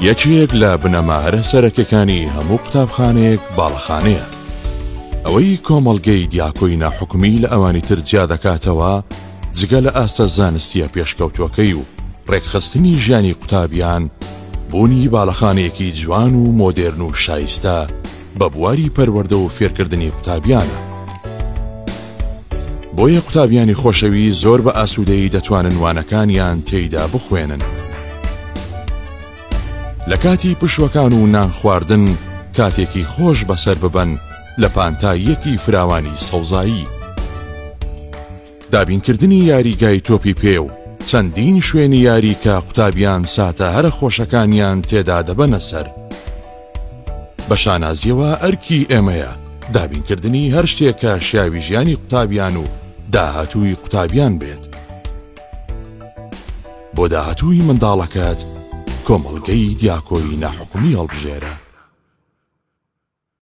یەکێک لە بنەماهرە سەرەکیەکانی هەموو قوتابخانەیەک باڵەخانەیە. ئەوەی کۆمەڵگەی دیاکۆی ناحکومی لە ئەوانی تر جیا دەکاتەوە جگە لە ئاستە زانستیە پێشکەوتوەکەی و ڕێکخستنی ژیانی قوتابیان بوونی باڵەخانەیەکی جوان و مۆدێرن و شایستە بە بواری پەروەردە و فێرکردنی قوتابیانە. بۆیە قوتابیانی خۆشەوی زۆر بە ئاسوودەیی دەتوانن وانەکانیان تێیدا بخوێنن. لە کاتی پشوەکان و نان خواردن کاتێکی خۆش بەسەر ببەن لە پانتاییەکی فراوانی سەوزایی. دابینکردنی یاریگای تۆپی پێ و چەندین شوێنی یاری کە قوتابیان ساتە هەرە خۆشەکانیان تێدا دەبەنە سەر. بە شانازیەوە ئەرکی ئێمەیە دابینکردنی هەر شتێک کە شیاوی ژیانی قوتابیان و داهاتووی قوتابیان بێت. بۆ داهاتووی منداڵەکەت کۆمەڵگەی دیاکۆی ناحکومی هەڵبژێرە.